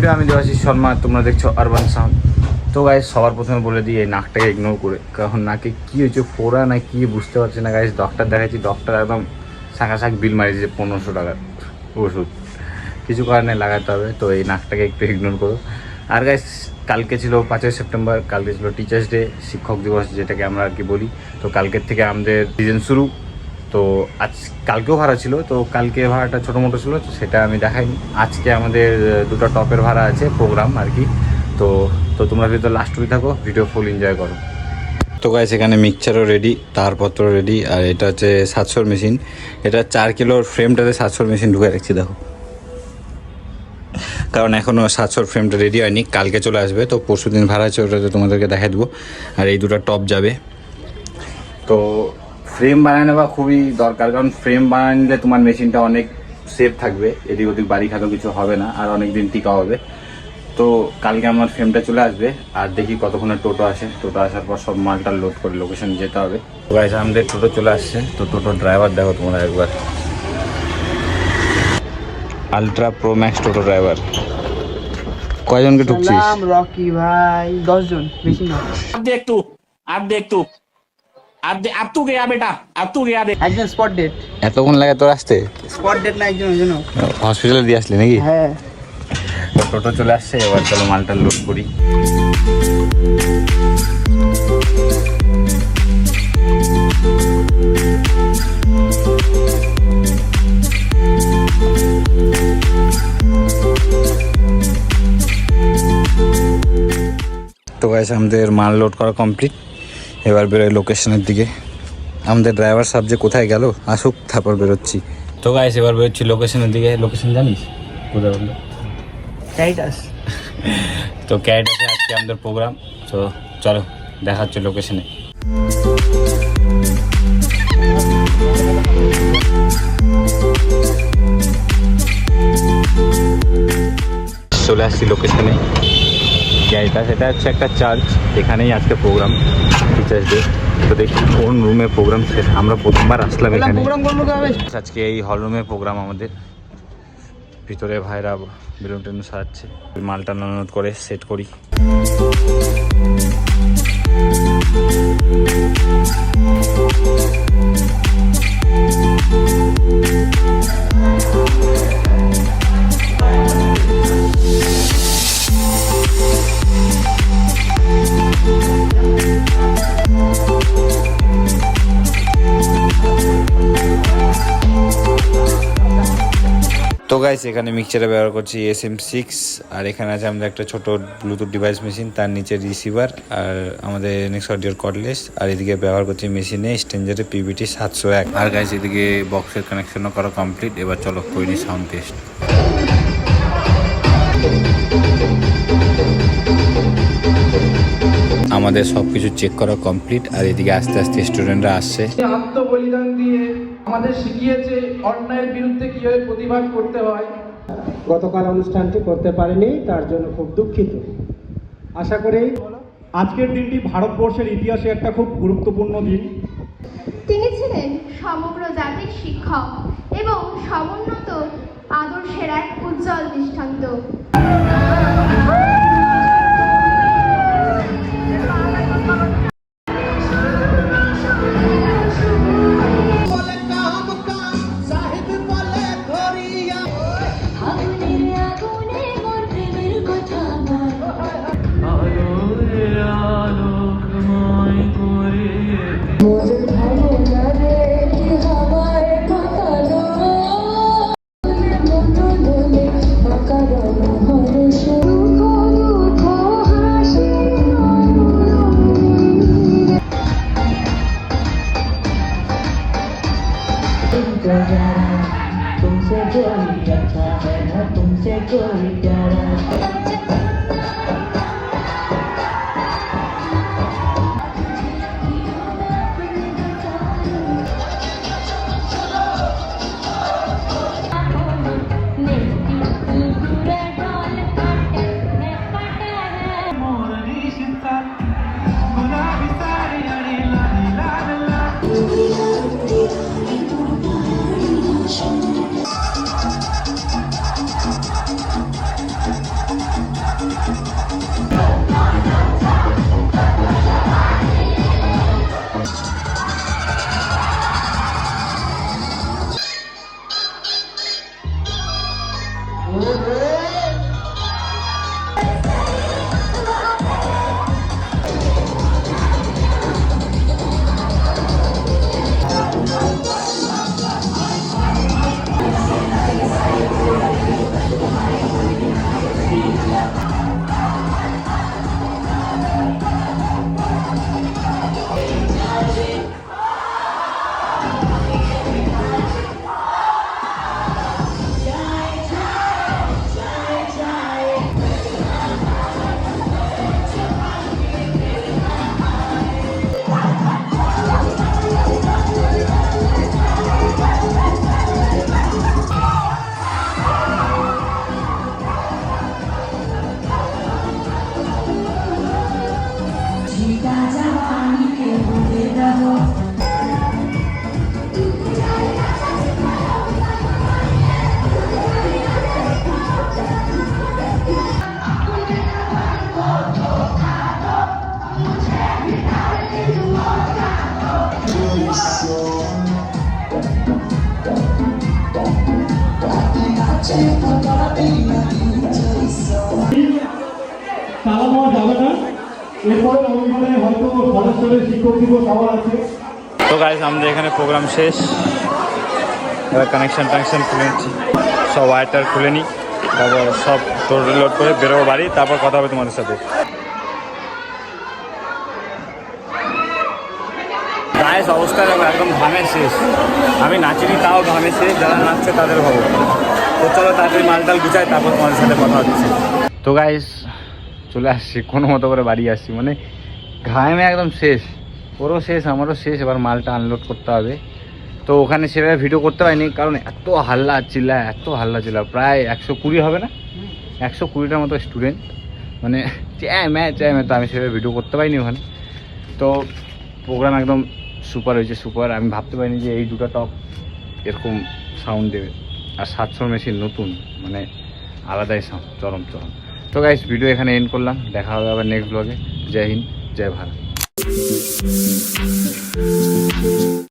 Hello, আমি দেবাশিস শর্মা, তোমরা দেখছো আরবান সাউন্ড। তো গাইস, সবার প্রথমে বলে দিই এই নাকটাকে ইগনোর করে, কারণ নাকে কী হয়েছে, ফোড়া না কি বুঝতে পারছি না গাইস। ডক্টর দেখাচ্ছি, ডক্টর একদম শাঁক বিল মারিয়েছে 1500 টাকার ওষুধ, কিছু কারণে লাগাতে হবে। তো এই নাকটাকে একটু ইগনোর করো। আর গাইস, কালকে ছিল 5ই সেপ্টেম্বর, কালকে ছিল টিচার্স ডে, শিক্ষক দিবস যেটাকে আমরা আর কি বলি। তো কালকের থেকে আমাদের সিজন শুরু। তো কালকেও ভাড়া ছিল, তো কালকে ভাড়াটা ছোটো মোটো ছিল, সেটা আমি দেখাইনি। আজকে আমাদের দুটো টপের ভাড়া আছে, প্রোগ্রাম আর কি। তো তো তোমরা ভিডিও লাস্ট অবধি থাকো, ভিডিও ফুল এনজয় করো। তো গাইস, এখানে মিক্সচারও রেডি, তারপত্র রেডি। আর এটা হচ্ছে 700 মেশিন। এটা 4 কিলোর ফ্রেমটাতে 700 মেশিন ঢুকে রাখছি, দেখো। কারণ এখনও 700 ফ্রেমটা রেডি হয়নি, কালকে চলে আসবে। তো পরশু দিন ভাড়া আছে, ওটাতে তোমাদেরকে দেখাই দেবো। আর এই দুটো টপ যাবে। তো ফ্রেম বানিয়ে নেওয়া খুবই দরকার, কারণ ফ্রেম বানিয়ে নিলে তোমার মেশিনটা অনেক সেফ থাকবে, এদিক ওদিক বাড়ি খাতেও কিছু হবে না, আর অনেক দিন টিকা হবে। তো কালকে আমার ফ্রেমটা চলে আসবে, আর দেখি কতক্ষণে টোটো আসে। টোটো আসার পর সব মালটা লোড করে লোকেশন যেতে হবে। তো গাইস, আমাদের টোটো চলে আসছে। তো টোটোর ড্রাইভার দেখো তোমরা একবার, আলট্রা প্রো ম্যাক্স টোটো ড্রাইভার। কয়জনকে ঢুকছিস? রকি ভাই 10 জন, বেশি না। अब तू गया बेटा, अब तू गया देख। একজন স্পট ডেট। এতক্ষণ লাগে তোর আসতে? স্পট ডেট না একজন, ওই জন্য। হসপিটালে দিয়ে আসলি নাকি? হ্যাঁ। তো টোটো চলে আসছে, এবার চলো মালটা লোড করি। তো গাইস, আমাদের মাল লোড করা কমপ্লিট। এবার বেরোয় লোকেশনের দিকে। আমাদের ড্রাইভার সাহেব যে কোথায় গেল, আসুক, তারপর বেরোচ্ছি। তো গাইস, এবার বেরোচ্ছি লোকেশনের দিকে। লোকেশন জানিস কোথায় বললো? ক্যারিটাস। তো ক্যারিটাসে আজকে আমাদের প্রোগ্রাম। তো চলো দেখা হচ্ছে লোকেশনে। চলে আসছি লোকেশনে, ক্যারিটাস। এটা হচ্ছে একটা চার্চ, এখানেই আজকে প্রোগ্রাম, টিচার্স ডে। তো দেখি কোন রুমে প্রোগ্রাম। আমরা প্রথমবার আসলাম এখানে। আজকে এই হল রুমে প্রোগ্রাম আমাদের। ভিতরে ভাইরা বেলুন টেলুন সাজাচ্ছে, মালটা ননদ করে সেট করি। তো গাইস, এখানে মিক্সচারে ব্যবহার করছি SM6। আর এখানে আছে আমাদের একটা ছোট ব্লুটুথ ডিভাইস মেশিন, তার নিচে রিসিভার, আর আমাদের নেক্সট অডিওর কর্ডলেস। আর এদিকে ব্যবহার করছি মেশিনে স্ট্রেঞ্জারে PVT 701। আর গাইস, এদিকে বক্সের কানেকশনও করা কমপ্লিট। এবার চলো করিনি সাউন্ড টেস্ট। আমাদের সব কিছু চেক করা কমপ্লিট। আর এদিকে আস্তে আস্তে স্টুডেন্টরা আসছে। আত্মবলিদান দিয়ে আমাদের শিখিয়েছে অন্যায়ের বিরুদ্ধে কিভাবে প্রতিবাদ করতে হয়। গতকাল অনুষ্ঠানটি করতে পারেনি, তার জন্য খুব দুঃখিত। আশা করি আজকের দিনটি ভারতবর্ষের ইতিহাসে একটা খুব গুরুত্বপূর্ণ দিন। তিনি ছিলেন সমগ্র জাতির শিক্ষক এবং সমুন্নত আদর্শের এক উজ্জ্বল দৃষ্টান্ত। तुमसे कोई अच्छा है ना, तुमसे कोई प्यारा। চালানো যাবে না, এরপরে ওইখানে হয়তো সদস্যদের শিক্ষক দিবস আবার আছে। তো গাইজ আমাদের এখানে প্রোগ্রাম শেষ, এবার কানেকশন খুলে নিচ্ছি, সব ওয়ারটার খুলে নিই, তারপর সব তোর লোড করে বেরোবো বাড়ি, তারপর কথা হবে তোমাদের সাথে। গাইজ অবস্থা একদম ঘামে শেষ, আমি নাচিনি তাও ঘামে শেষ, যারা নাচছে তাদের ভাবো। তো চলো তাড়াতাড়ি মালটাল গুছাই, তারপর তোমাদের সাথে কথা হচ্ছে। তো গাইজ চলে আসছি, কোনো মতো করে বাড়ি আসছি, মানে ঘামে একদম শেষ, ওরও শেষ আমারও শেষ, এবার মালটা আনলোড করতে হবে। তো ওখানে সেভাবে ভিডিও করতে পারিনি, কারণ এত হাল্লা চিল্লা, প্রায় 120 হবে না, 120টার মতো স্টুডেন্ট, মানে চ্যামে, তো আমি সেভাবে ভিডিও করতে পারিনি ওখানে। তো প্রোগ্রাম একদম সুপার হয়েছে, সুপার। আমি ভাবতে পারিনি যে এই দুটো টপ এরকম সাউন্ড দেবে, আর 700 মেশিন নতুন, মানে আলাদাই সাউন্ড, চরম। তো গাইস ভিডিও এখানে এন্ড করলাম, দেখা হবে আবার নেক্সট ব্লগে। জয় হিন্দ, জয় ভারত।